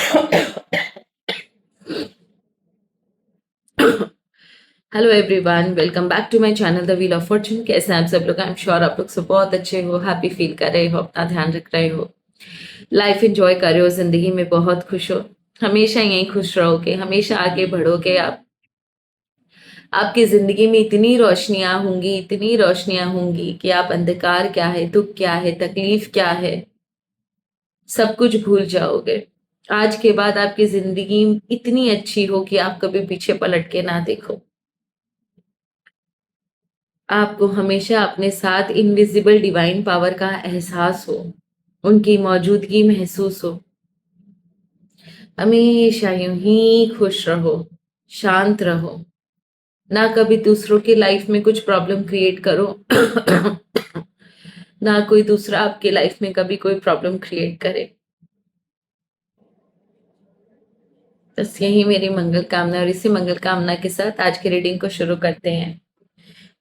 Hello everyone, welcome back to my channel the wheel of fortune. कैसे हैं आप सब लोग? आई एम श्योर आप लोग सब बहुत अच्छे हो, हैप्पी फील कर रहे हो, अपना ध्यान रख रहे हो, लाइफ एंजॉय कर रहे हो, जिंदगी में बहुत खुश हो। हमेशा यहीं खुश रहोगे, हमेशा आगे बढ़ोगे आप। आपकी जिंदगी में इतनी रोशनियां होंगी कि आप अंधकार क्या है, दुख क्या है, तकलीफ क्या है, सब कुछ भूल जाओगे। आज के बाद आपकी जिंदगी इतनी अच्छी हो कि आप कभी पीछे पलट के ना देखो। आपको हमेशा अपने साथ इनविजिबल डिवाइन पावर का एहसास हो, उनकी मौजूदगी महसूस हो। हमेशा यूं ही खुश रहो, शांत रहो, ना कभी दूसरों की लाइफ में कुछ प्रॉब्लम क्रिएट करो। ना कोई दूसरा आपके लाइफ में कभी कोई प्रॉब्लम क्रिएट करे। बस यही मेरी मंगल कामना, और इसी मंगल कामना के साथ आज की रीडिंग को शुरू करते हैं।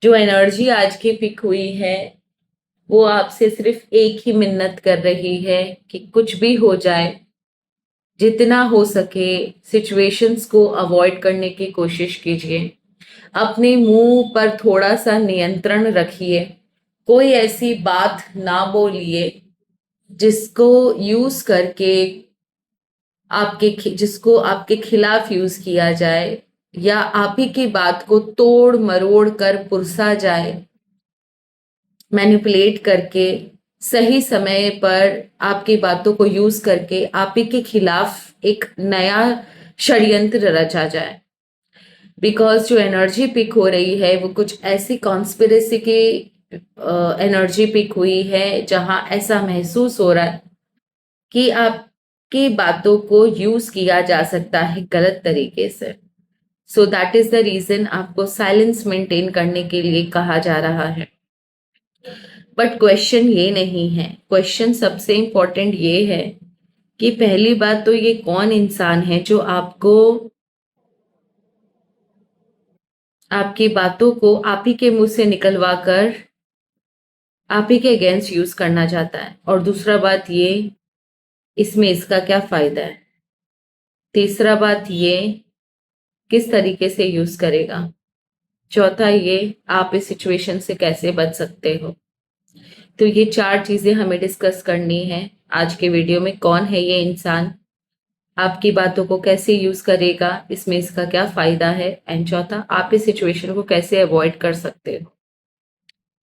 जो एनर्जी आज की पिक हुई है वो आपसे सिर्फ एक ही मिन्नत कर रही है कि कुछ भी हो जाए, जितना हो सके सिचुएशंस को अवॉइड करने की कोशिश कीजिए। अपने मुंह पर थोड़ा सा नियंत्रण रखिए। कोई ऐसी बात ना बोलिए जिसको यूज करके जिसको आपके खिलाफ यूज किया जाए, या आप ही की बात को तोड़ मरोड़ कर पुरसा जाए, मैनिपुलेट करके, सही समय पर आपकी बातों को यूज करके आप ही के खिलाफ एक नया षड्यंत्र रचा जाए। बिकॉज जो एनर्जी पिक हो रही है वो कुछ ऐसी कॉन्स्पिरेसी की एनर्जी पिक हुई है जहां ऐसा महसूस हो रहा है कि आपकी बातों को यूज किया जा सकता है गलत तरीके से। So that is the reason आपको साइलेंस मेंटेन करने के लिए कहा जा रहा है। बट क्वेश्चन ये नहीं है, क्वेश्चन सबसे इंपॉर्टेंट ये है कि पहली बात तो ये कौन इंसान है जो आपको, आपकी बातों को आप ही के मुंह से निकलवा कर आप ही के अगेंस्ट यूज करना चाहता है। और दूसरा बात ये, इसमें इसका क्या फायदा है। तीसरा बात ये, किस तरीके से यूज करेगा। चौथा ये, आप इस सिचुएशन से कैसे बच सकते हो। तो ये चार चीजें हमें डिस्कस करनी है आज के वीडियो में। कौन है ये इंसान, आपकी बातों को कैसे यूज करेगा, इसमें इसका क्या फायदा है, एंड चौथा, आप इस सिचुएशन को कैसे अवॉइड कर सकते हो,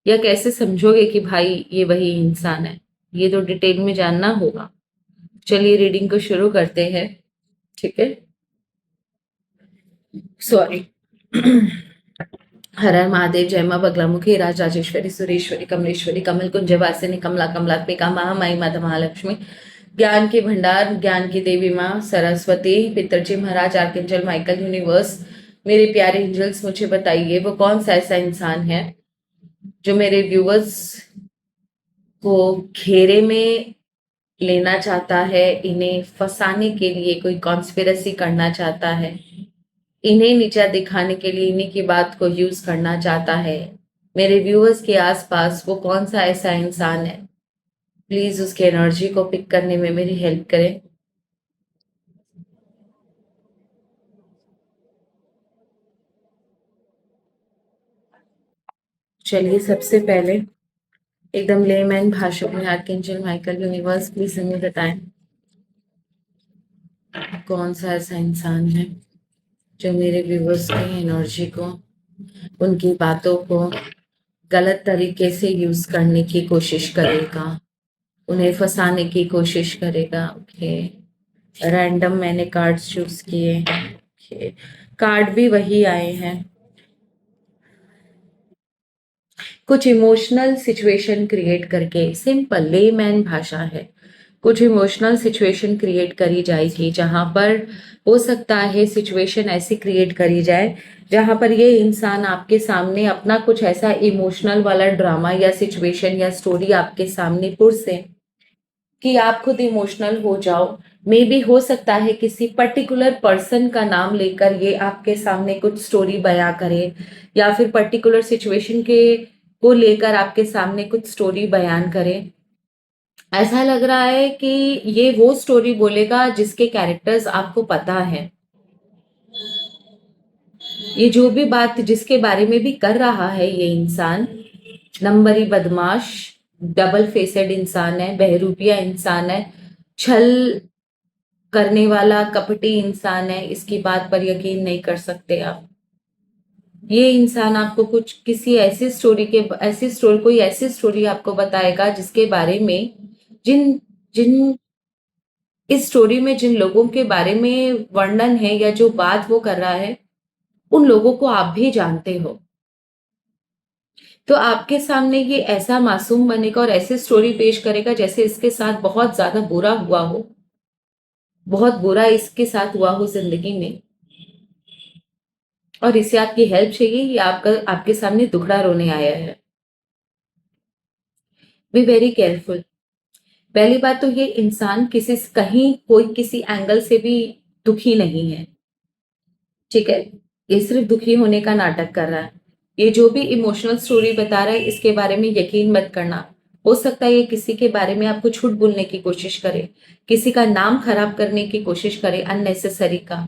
या कैसे समझोगे कि भाई ये वही इंसान है। ये तो डिटेल में जानना होगा। चलिए रीडिंग को शुरू करते हैं। ठीक है, सॉरी। हर हर महादेव, जय मां बगलामुखी, राज राजेश्वरी, सुरेश्वरी, कमलेश्वरी, कमल कुंज वासिनी, कमला कमलात्मिका, महामाई माता महालक्ष्मी, ज्ञान के भंडार, ज्ञान की देवी माँ सरस्वती, पितरजी महाराज, आर्कएंजल माइकल, यूनिवर्स, मेरे प्यारे एंजल्स, मुझे बताइए वो कौन सा ऐसा इंसान है जो मेरे व्यूअर्स को घेरे में लेना चाहता है, इन्हें फंसाने के लिए कोई कॉन्स्पिरेसी करना चाहता है, इन्हें नीचा दिखाने के लिए इन्हीं की बात को यूज करना चाहता है। मेरे व्यूअर्स के आसपास वो कौन सा ऐसा इंसान है, प्लीज उसके एनर्जी को पिक करने में मेरी हेल्प करें। चलिए, सबसे पहले एकदम लेमैन भाषा में आर्कएंजल माइकल, यूनिवर्स, प्लीज हमें बताएं कौन सा ऐसा इंसान है जो मेरे व्यूअर्स की एनर्जी को, उनकी बातों को गलत तरीके से यूज करने की कोशिश करेगा, उन्हें फंसाने की कोशिश करेगा। ओके, रैंडम मैंने कार्ड्स चूज किए हैं। ओके, कार्ड भी वही आए हैं। कुछ इमोशनल सिचुएशन क्रिएट करके, सिंपल लेमैन भाषा है, कुछ इमोशनल सिचुएशन क्रिएट करी जाएगी जहां पर हो सकता है सिचुएशन ऐसी क्रिएट करी जाए जहां पर ये इंसान आपके सामने अपना कुछ ऐसा इमोशनल वाला ड्रामा या सिचुएशन या स्टोरी आपके सामने पुरसे कि आप खुद इमोशनल हो जाओ। मे बी हो सकता है किसी पर्टिकुलर पर्सन का नाम लेकर ये आपके सामने कुछ स्टोरी बयां करे, या फिर पर्टिकुलर सिचुएशन के को लेकर आपके सामने कुछ स्टोरी बयान करे। ऐसा लग रहा है कि ये वो स्टोरी बोलेगा जिसके कैरेक्टर्स आपको पता है। ये जो भी बात जिसके बारे में भी कर रहा है ये इंसान, नंबरी बदमाश, डबल फेसेड इंसान है, बहरूपिया इंसान है, छल करने वाला कपटी इंसान है, इसकी बात पर यकीन नहीं कर सकते आप। ये इंसान आपको कुछ किसी ऐसी स्टोरी कोई ऐसी स्टोरी आपको बताएगा जिसके बारे में जिन जिन इस स्टोरी में जिन लोगों के बारे में वर्णन है या जो बात वो कर रहा है, उन लोगों को आप भी जानते हो। तो आपके सामने ये ऐसा मासूम बनेगा और ऐसी स्टोरी पेश करेगा जैसे इसके साथ बहुत ज्यादा बुरा हुआ हो, बहुत बुरा इसके साथ हुआ हो जिंदगी में, और इसे आपकी हेल्प चाहिए, ये आपका आपके सामने दुखड़ा रोने आया है। B very careful. पहली बात तो ये इंसान कहीं कोई किसी एंगल से भी दुखी नहीं है, ठीक है। ये सिर्फ दुखी होने का नाटक कर रहा है। ये जो भी इमोशनल स्टोरी बता रहा है इसके बारे में यकीन मत करना। हो सकता है ये किसी के बारे में आपको झूठ बोलने की कोशिश करे, किसी का नाम खराब करने की कोशिश करे अननेसेसरी का,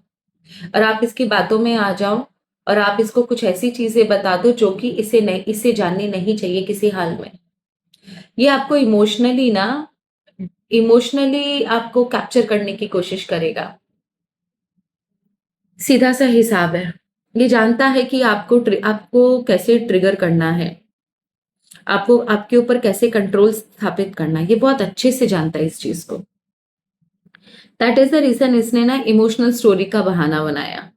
और आप इसकी बातों में आ जाओ और आप इसको कुछ ऐसी चीजें बता दो जो कि इसे जाननी नहीं चाहिए किसी हाल में। ये आपको इमोशनली आपको कैप्चर करने की कोशिश करेगा। सीधा सा हिसाब है। ये जानता है कि आपको कैसे ट्रिगर करना है, आपको आपके ऊपर कैसे कंट्रोल स्थापित करना है, ये बहुत अच्छे से जानता है इस चीज को। दैट इज द रीजन इसने ना इमोशनल स्टोरी का बहाना बनाया।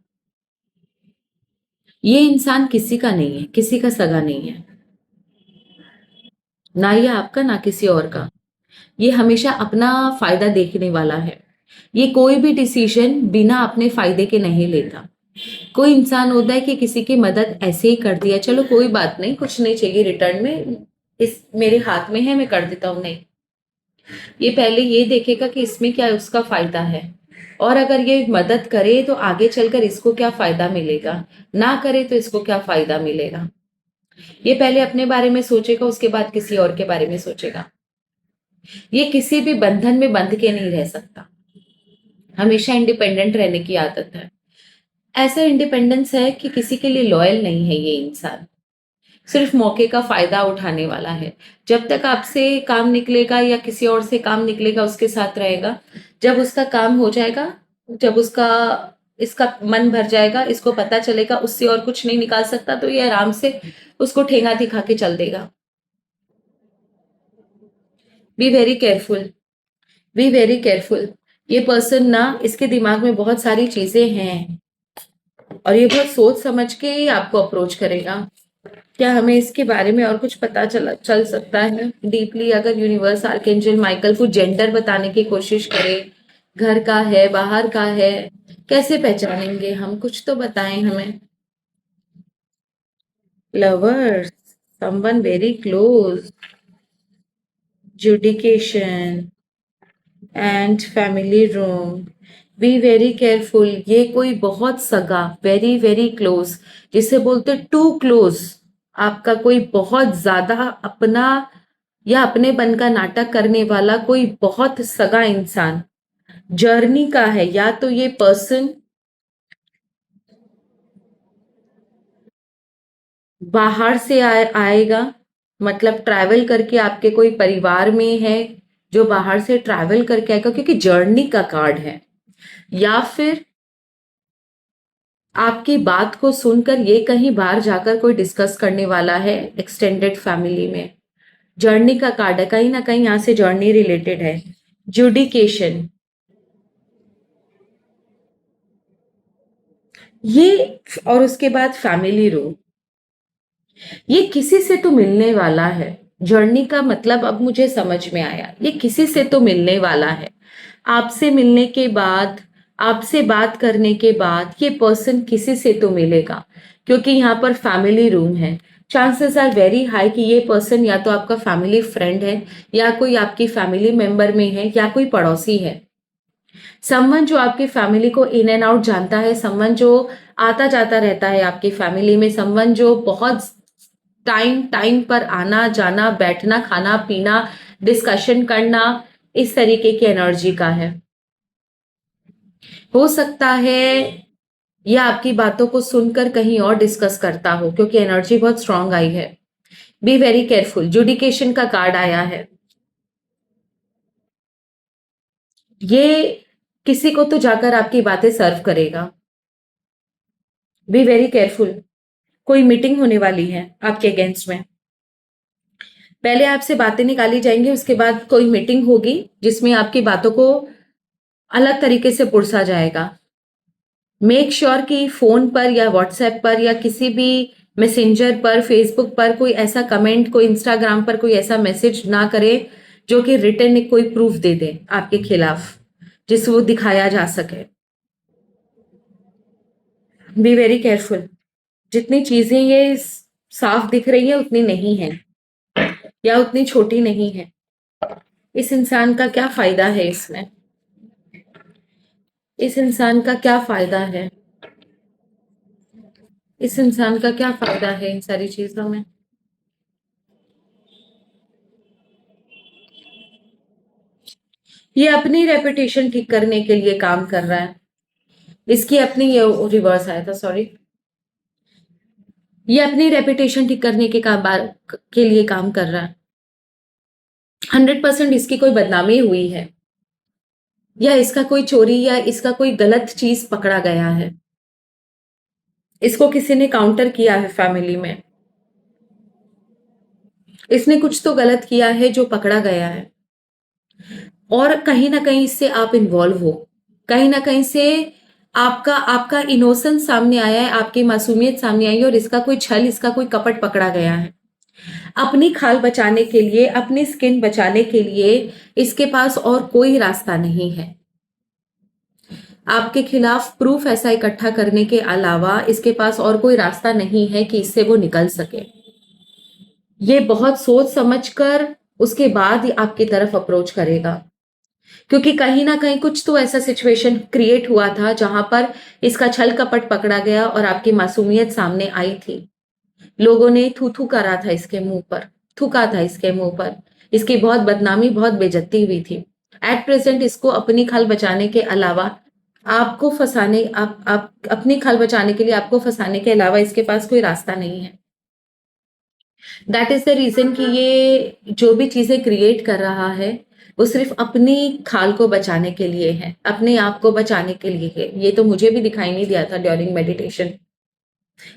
ये इंसान किसी का नहीं है, किसी का सगा नहीं है, ना ये आपका ना किसी और का। ये हमेशा अपना फायदा देखने वाला है। ये कोई भी डिसीजन बिना अपने फायदे के नहीं लेता। कोई इंसान होता है कि किसी की मदद ऐसे ही कर दिया, चलो कोई बात नहीं, कुछ नहीं चाहिए रिटर्न में, इस मेरे हाथ में है मैं कर देता हूं, नहीं। ये पहले ये देखेगा कि इसमें क्या उसका फायदा है, और अगर ये मदद करे तो आगे चलकर इसको क्या फायदा मिलेगा, ना करे तो इसको क्या फायदा मिलेगा। ये पहले अपने बारे में सोचेगा, उसके बाद किसी और के बारे में सोचेगा। ये किसी भी बंधन में बंध के नहीं रह सकता, हमेशा इंडिपेंडेंट रहने की आदत है। ऐसा इंडिपेंडेंस है कि किसी के लिए लॉयल नहीं है ये इंसान, सिर्फ मौके का फायदा उठाने वाला है। जब तक आपसे काम निकलेगा या किसी और से काम निकलेगा उसके साथ रहेगा। जब उसका काम हो जाएगा, जब उसका इसका मन भर जाएगा, इसको पता चलेगा उससे और कुछ नहीं निकाल सकता, तो ये आराम से उसको ठेंगा दिखा के चल देगा। B very careful, B very careful. ये पर्सन ना, इसके दिमाग में बहुत सारी चीजें हैं और ये बहुत सोच समझ के ही आपको अप्रोच करेगा। क्या हमें इसके बारे में और कुछ पता चल सकता है डीपली? अगर यूनिवर्स आर्कएंजल माइकल को जेंडर बताने की कोशिश करे, घर का है बाहर का है, कैसे पहचानेंगे हम? कुछ तो बताएं हमें। लवर्स, समवन वेरी क्लोज, जुडिकेशन and family room. Be very careful. ये कोई बहुत सगा, वेरी वेरी क्लोज, जिसे बोलते टू क्लोज, आपका कोई बहुत ज्यादा अपना या अपनेपन का नाटक करने वाला कोई बहुत सगा इंसान जर्नी का है। या तो ये पर्सन बाहर से आएगा, मतलब ट्रैवल करके आपके कोई परिवार में है जो बाहर से ट्रैवल करके आएगा क्योंकि जर्नी का कार्ड है, या फिर आपकी बात को सुनकर ये कहीं बाहर जाकर कोई डिस्कस करने वाला है एक्सटेंडेड फैमिली में। जर्नी का कार्ड है, कहीं ना कहीं यहां से जर्नी रिलेटेड है। जुडिकेशन, ये, और उसके बाद फैमिली रूम। ये किसी से तो मिलने वाला है। जर्नी का मतलब अब मुझे समझ में आया, ये किसी से तो मिलने वाला है। आपसे मिलने के बाद, आपसे बात करने के बाद ये पर्सन किसी से तो मिलेगा, क्योंकि यहाँ पर फैमिली रूम है। चांसेस आर वेरी हाई कि ये पर्सन या तो आपका फैमिली फ्रेंड है, या कोई आपकी फैमिली मेंबर में है, या कोई पड़ोसी है। समवन जो आपकी फैमिली को इन एंड आउट जानता है, समवन जो आता जाता रहता है आपकी फैमिली में, समवन जो बहुत टाइम टाइम पर आना जाना, बैठना, खाना पीना, डिस्कशन करना, इस तरीके की एनर्जी का है। हो सकता है यह आपकी बातों को सुनकर कहीं और डिस्कस करता हो, क्योंकि एनर्जी बहुत स्ट्रांग आई है। B very careful. जुडिकेशन का कार्ड आया है। ये किसी को तो जाकर आपकी बातें सर्व करेगा। B very careful. कोई मीटिंग होने वाली है आपके अगेंस्ट में। पहले आपसे बातें निकाली जाएंगी, उसके बाद कोई मीटिंग होगी जिसमें आपकी बातों को अलग तरीके से पुरसा जाएगा। मेक श्योर कि फोन पर या व्हाट्सएप पर या किसी भी मैसेंजर पर, फेसबुक पर कोई ऐसा कमेंट, कोई इंस्टाग्राम पर कोई ऐसा मैसेज ना करे जो कि रिटर्न कोई प्रूफ दे दे आपके खिलाफ, जिससे वो दिखाया जा सके। B very careful. जितनी चीजें ये साफ दिख रही है उतनी नहीं है, या उतनी छोटी नहीं है। इस इंसान का क्या फायदा है इसमें? इस इंसान का क्या फायदा है? इस इंसान का क्या फायदा है इन सारी चीजों में? ये अपनी रेपुटेशन ठीक करने के लिए काम कर रहा है। इसकी अपनी, ये रिवर्स आया था, सॉरी। ये अपनी रेपुटेशन ठीक करने के लिए काम कर रहा है। 100% इसकी कोई बदनामी हुई है, या इसका कोई चोरी या इसका कोई गलत चीज पकड़ा गया है। इसको किसी ने काउंटर किया है फैमिली में। इसने कुछ तो गलत किया है जो पकड़ा गया है, और कहीं ना कहीं इससे आप इन्वॉल्व हो। कहीं ना कहीं से आपका आपका इनोसेंस सामने आया है, आपकी मासूमियत सामने आई है, और इसका कोई छल, इसका कोई कपट पकड़ा गया है। अपनी खाल बचाने के लिए, अपनी स्किन बचाने के लिए इसके पास और कोई रास्ता नहीं है। आपके खिलाफ प्रूफ ऐसा इकट्ठा करने के अलावा इसके पास और कोई रास्ता नहीं है कि इससे वो निकल सके। ये बहुत सोच समझकर उसके बाद ही आपकी तरफ अप्रोच करेगा, क्योंकि कहीं ना कहीं कुछ तो ऐसा सिचुएशन क्रिएट हुआ था जहां पर इसका छल कपट पकड़ा गया और आपकी मासूमियत सामने आई थी। लोगों ने थू थू करा था इसके मुंह पर, थूका था इसके मुंह पर। इसकी बहुत बदनामी, बहुत बेइज्जती हुई थी। एट प्रेजेंट इसको अपनी खाल बचाने के अलावा आपको फंसाने, आप अपनी खाल बचाने के लिए आपको फंसाने के अलावा इसके पास कोई रास्ता नहीं है। दैट इज द रीजन कि ये जो भी चीजें क्रिएट कर रहा है वो सिर्फ अपनी खाल को बचाने के लिए है, अपने आप को बचाने के लिए है। ये तो मुझे भी दिखाई नहीं दिया था ड्यूरिंग मेडिटेशन।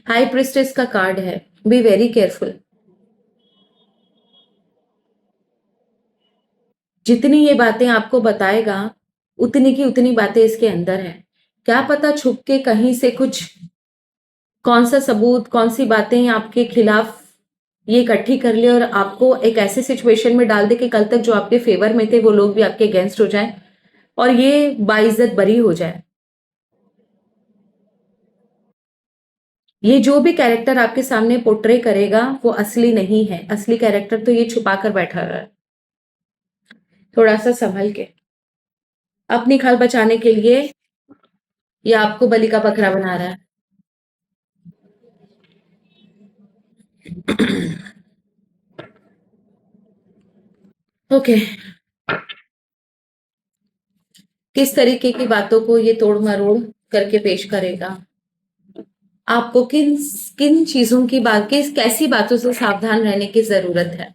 हाई प्रिस्टेस का कार्ड है। B very careful. जितनी ये बातें आपको बताएगा उतनी की उतनी बातें इसके अंदर है। क्या पता छुप के कहीं से कुछ, कौन सा सबूत, कौन सी बातें आपके खिलाफ ये इकट्ठी कर ले और आपको एक ऐसे सिचुएशन में डाल दे कि कल तक जो आपके फेवर में थे वो लोग भी आपके अगेंस्ट हो जाएं और ये बाइज्जत बरी हो जाए। ये जो भी कैरेक्टर आपके सामने पोर्ट्रे करेगा वो असली नहीं है। असली कैरेक्टर तो ये छुपा कर बैठा रहा है। थोड़ा सा संभल के, अपनी खाल बचाने के लिए ये आपको बलि का बकरा बना रहा है। ओके। किस तरीके की बातों को ये तोड़ मरोड़ करके पेश करेगा? आपको किन किन चीजों की बात, किस कैसी बातों से सावधान रहने की जरूरत है?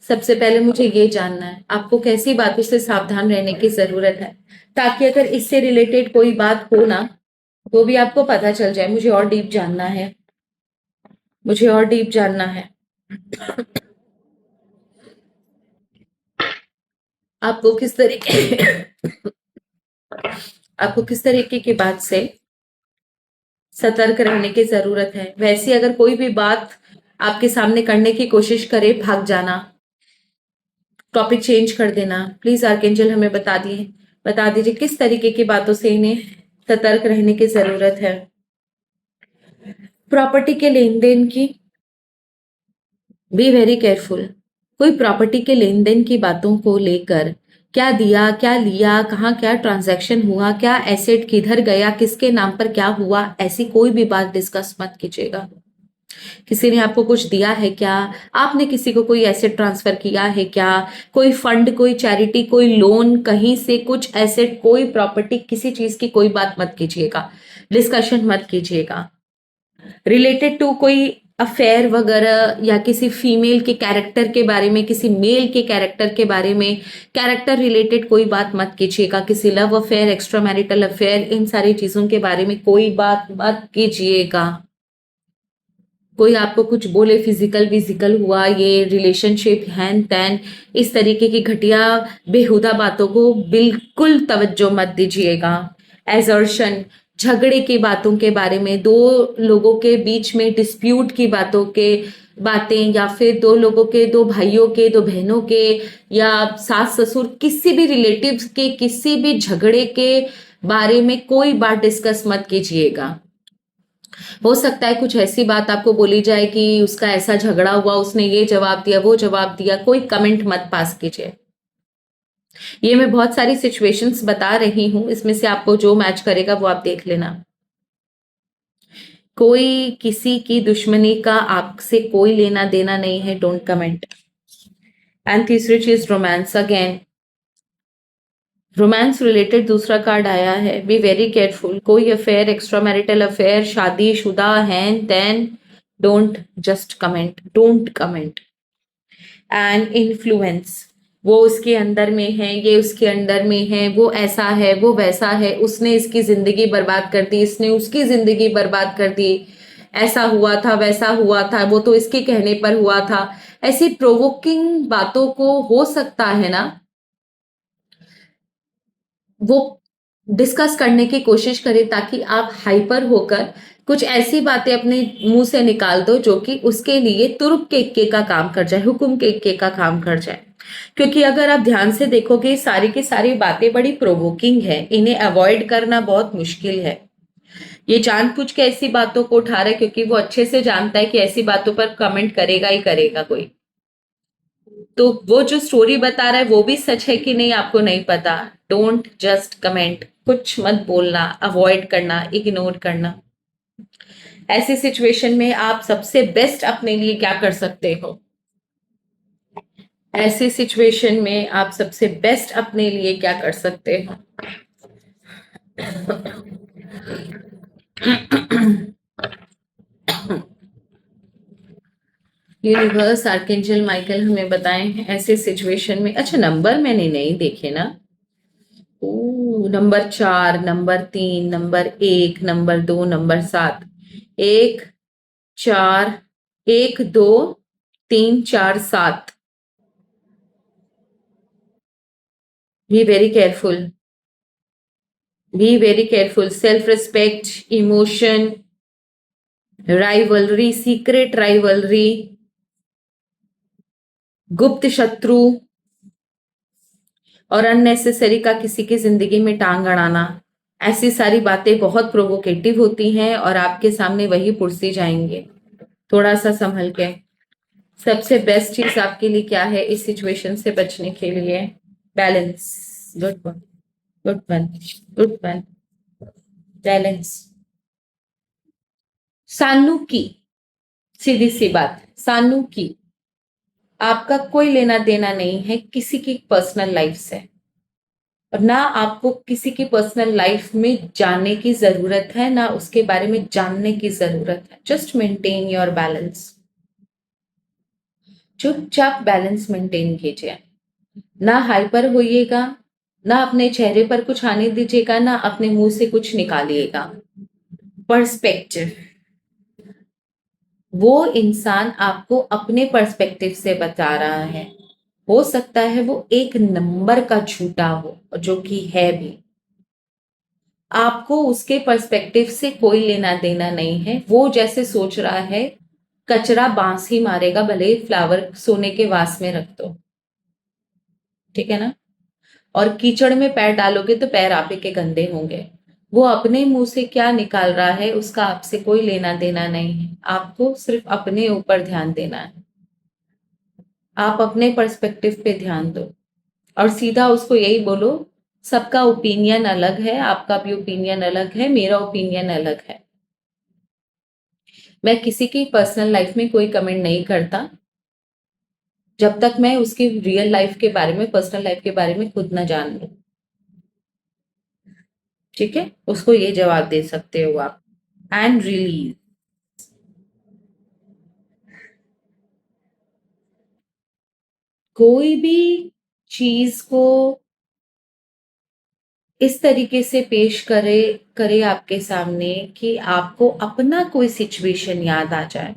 सबसे पहले मुझे ये जानना है आपको कैसी बातों से सावधान रहने की जरूरत है, ताकि अगर इससे रिलेटेड कोई बात हो ना तो भी आपको पता चल जाए। मुझे और डीप जानना है, मुझे और डीप जानना है। आपको किस तरीके आपको किस तरीके की बात से सतर्क रहने की जरूरत है? वैसे अगर कोई भी बात आपके सामने करने की कोशिश करे, भाग जाना, टॉपिक चेंज कर देना। प्लीज आर्केंजल हमें बता दीजिए किस तरीके की बातों से इन्हें सतर्क रहने की जरूरत है। प्रॉपर्टी के लेन देन की, बी वेरी केयरफुल। कोई प्रॉपर्टी के लेन देन की बातों को लेकर, क्या दिया, क्या लिया, कहाँ क्या ट्रांजैक्शन हुआ, क्या एसेट किधर गया, किसके नाम पर क्या हुआ, ऐसी कोई भी बात डिस्कस मत कीजिएगा। किसी ने आपको कुछ दिया है क्या? आपने किसी को कोई एसेट ट्रांसफर किया है क्या? कोई फंड, कोई चैरिटी, कोई लोन, कहीं से कुछ एसेट, कोई प्रॉपर्टी, किसी चीज की कोई बात मत कीजिएगा, डिस्कशन मत कीजिएगा। रिलेटेड टू कोई अफेयर वगैरह या किसी फीमेल के कैरेक्टर के बारे में, किसी मेल के कैरेक्टर के बारे में, कैरेक्टर रिलेटेड कोई बात मत कीजिएगा। किसी love affair, extra marital affair, इन सारी चीजों के बारे में कोई बात मत कीजिएगा। कोई आपको कुछ बोले, फिजिकल विजिकल हुआ, ये रिलेशनशिप हैन तैन, इस तरीके की घटिया बेहुदा बातों को बिल्कुल तवज्जो मत दीजिएगा। एजर्शन, झगड़े की बातों के बारे में, दो लोगों के बीच में डिस्प्यूट की बातें, या फिर दो लोगों के, दो भाइयों के, दो बहनों के, या सास ससुर, किसी भी रिलेटिव्स के किसी भी झगड़े के बारे में कोई बात डिस्कस मत कीजिएगा। हो सकता है कुछ ऐसी बात आपको बोली जाए कि उसका ऐसा झगड़ा हुआ, उसने ये जवाब दिया, वो जवाब दिया, कोई कमेंट मत पास कीजिए। ये मैं बहुत सारी सिचुएशंस बता रही हूं, इसमें से आपको जो मैच करेगा वो आप देख लेना। कोई किसी की दुश्मनी का आपसे कोई लेना देना नहीं है, डोंट कमेंट। एंड तीसरी चीज, रोमांस। अगेन रोमांस रिलेटेड दूसरा कार्ड आया है, बी वेरी केयरफुल। कोई अफेयर, एक्स्ट्रा मैरिटल अफेयर, शादीशुदा हैन तैन, don't just comment, don't comment. And influence, वो उसके अंदर में है, ये उसके अंदर में है, वो ऐसा है, वो वैसा है, उसने इसकी जिंदगी बर्बाद कर दी, इसने उसकी जिंदगी बर्बाद कर दी, ऐसा हुआ था, वैसा हुआ था, वो तो इसके कहने पर हुआ था। ऐसी प्रोवोकिंग बातों को हो सकता है ना, वो डिस्कस करने की कोशिश करें, ताकि आप हाइपर होकर कुछ ऐसी बातें अपने मुंह से निकाल दो जो कि उसके लिए तुरुप के इक्के का काम कर जाए, हुक्म के इक्के का काम कर जाए। क्योंकि अगर आप ध्यान से देखोगे, सारी की सारी बातें बड़ी प्रोवोकिंग है, इन्हें अवॉइड करना बहुत मुश्किल है। ये जानबूझ के ऐसी बातों को उठा रहा है क्योंकि वो अच्छे से जानता है कि ऐसी बातों पर कमेंट करेगा ही करेगा कोई। तो वो जो स्टोरी बता रहा है वो भी सच है कि नहीं आपको नहीं पता। डोंट जस्ट कमेंट, कुछ मत बोलना, अवॉइड करना, इग्नोर करना। ऐसी सिचुएशन में आप सबसे बेस्ट अपने लिए क्या कर सकते हो? ऐसी सिचुएशन में आप सबसे बेस्ट अपने लिए क्या कर सकते हो? यूनिवर्स, आर्कएंजल माइकल हमें बताए हैं ऐसे सिचुएशन में। अच्छा, नंबर मैंने नहीं देखे ना। Number 4, number 3, number 1, number 2, number 7। 1, 4, 1, 2, 3, 4, 7। B very careful, B very careful. Self respect, emotion, rivalry, secret rivalry, गुप्त शत्रु, और अननेसेसरी का किसी की जिंदगी में टांग अड़ाना। ऐसी सारी बातें बहुत प्रोवोकेटिव होती हैं और आपके सामने वही पुरसी जाएंगे। थोड़ा सा संभल के। सबसे बेस्ट चीज आपके लिए क्या है इस सिचुएशन से बचने के लिए? Balance. Good one, good one, good one. Balance. सानू की, सीधी सी बात, सानू की आपका कोई लेना देना नहीं है किसी की पर्सनल लाइफ से, और ना आपको किसी की पर्सनल लाइफ में जाने की जरूरत है, ना उसके बारे में जानने की जरूरत है। Just maintain your balance. चुपचाप बैलेंस मेंटेन कीजिए। ना हाइपर होइएगा, ना अपने चेहरे पर कुछ आने दीजिएगा, ना अपने मुंह से कुछ निकालिएगा। पर्सपेक्टिव, वो इंसान आपको अपने पर्सपेक्टिव से बता रहा है। हो सकता है वो एक नंबर का झूठा हो, जो कि है भी। आपको उसके पर्सपेक्टिव से कोई लेना देना नहीं है। वो जैसे सोच रहा है, कचरा बांस ही मारेगा, भले ही फ्लावर सोने के वास में रख दो। ठीक है ना? और कीचड़ में पैर डालोगे तो पैर आप ही के गंदे होंगे। वो अपने मुंह से क्या निकाल रहा है उसका आपसे कोई लेना देना नहीं है। आपको सिर्फ अपने ऊपर ध्यान देना है। आप अपने पर्सपेक्टिव पे ध्यान दो और सीधा उसको यही बोलो, सबका ओपिनियन अलग है, आपका भी ओपिनियन अलग है, मेरा ओपिनियन अलग है। मैं किसी की पर्सनल लाइफ में कोई कमेंट नहीं करता जब तक मैं उसकी रियल लाइफ के बारे में, पर्सनल लाइफ के बारे में खुद ना जान लूं। ठीक है, उसको ये जवाब दे सकते हो आप। And release. कोई भी चीज को इस तरीके से पेश करे करे आपके सामने कि आपको अपना कोई सिचुएशन याद आ जाए,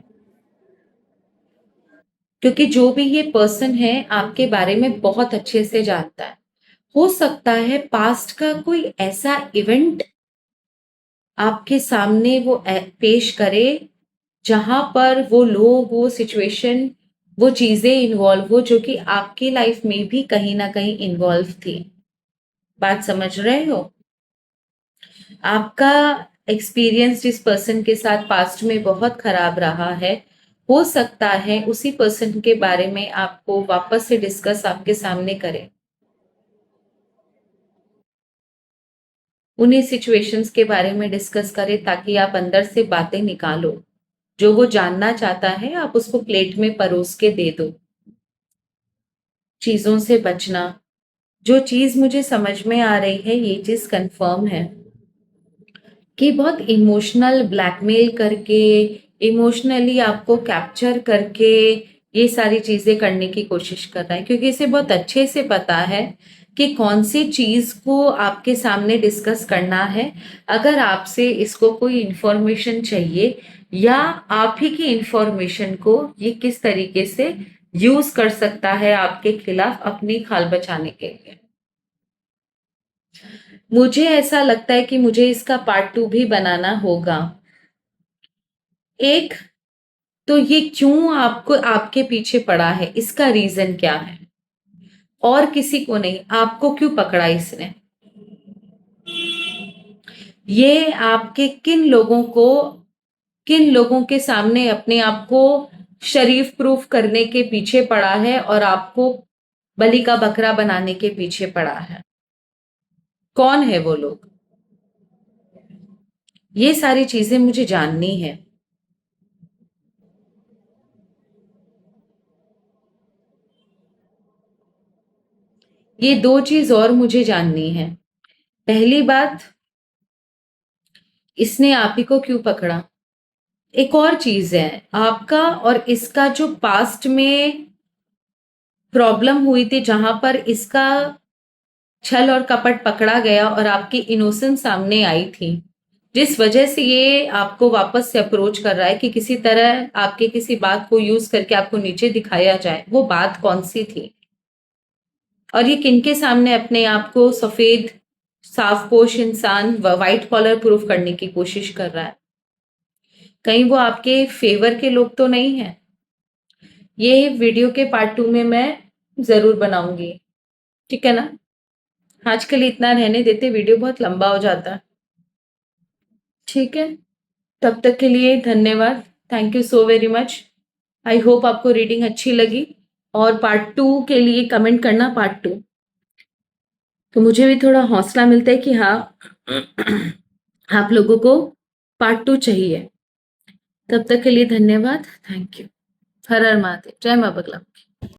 क्योंकि जो भी ये पर्सन है आपके बारे में बहुत अच्छे से जानता है। हो सकता है पास्ट का कोई ऐसा इवेंट आपके सामने वो पेश करे जहां पर वो लोग, वो सिचुएशन, वो चीजें इन्वॉल्व हो जो कि आपकी लाइफ में भी कहीं ना कहीं इन्वॉल्व थी। बात समझ रहे हो? आपका एक्सपीरियंस जिस पर्सन के साथ पास्ट में बहुत खराब रहा है, हो सकता है उसी पर्सन के बारे में आपको वापस से डिस्कस आपके सामने करें, उन्हीं सिचुएशंस के बारे में डिस्कस करें ताकि आप अंदर से बातें निकालो। जो वो जानना चाहता है आप उसको प्लेट में परोस के दे दो। चीजों से बचना। जो चीज मुझे समझ में आ रही है, ये चीज कंफर्म है कि बहुत इमोशनल ब्लैकमेल करके, इमोशनली आपको कैप्चर करके ये सारी चीजें करने की कोशिश कर रहा है, क्योंकि इसे बहुत अच्छे से पता है कि कौन सी चीज को आपके सामने डिस्कस करना है। अगर आपसे इसको कोई इंफॉर्मेशन चाहिए या आप ही की इंफॉर्मेशन को ये किस तरीके से यूज कर सकता है आपके खिलाफ अपनी खाल बचाने के लिए। मुझे ऐसा लगता है कि मुझे इसका पार्ट 2 भी बनाना होगा। एक, तो ये क्यों आपको आपके पीछे पड़ा है, इसका रीजन क्या है, और किसी को नहीं, आपको क्यों पकड़ा इसने। ये आपके किन लोगों के सामने अपने आप को शरीफ प्रूफ करने के पीछे पड़ा है और आपको बलि का बकरा बनाने के पीछे पड़ा है। कौन है वो लोग? ये सारी चीजें मुझे जाननी है। ये दो चीज और मुझे जाननी है। पहली बात, इसने आप ही को क्यों पकड़ा। एक और चीज है, आपका और इसका जो पास्ट में प्रॉब्लम हुई थी जहां पर इसका छल और कपट पकड़ा गया और आपकी इनोसेंस सामने आई थी, जिस वजह से ये आपको वापस से अप्रोच कर रहा है कि किसी तरह आपके किसी बात को यूज करके आपको नीचे दिखाया जाए, वो बात कौन सी थी। और ये किनके सामने अपने आप को सफेद साफपोश इंसान, व्हाइट कॉलर प्रूफ करने की कोशिश कर रहा है। कहीं वो आपके फेवर के लोग तो नहीं है। ये वीडियो के पार्ट 2 में मैं जरूर बनाऊंगी। ठीक है ना? आज के लिए इतना रहने देते, वीडियो बहुत लंबा हो जाता है। ठीक है, तब तक के लिए धन्यवाद। Thank you so very much. I hope आपको रीडिंग अच्छी लगी, और पार्ट 2 के लिए कमेंट करना, पार्ट 2। तो मुझे भी थोड़ा हौसला मिलता है कि हाँ, आप लोगों को पार्ट 2 चाहिए। तब तक के लिए धन्यवाद। Thank you. हर हर महादेव। जय मां बगला।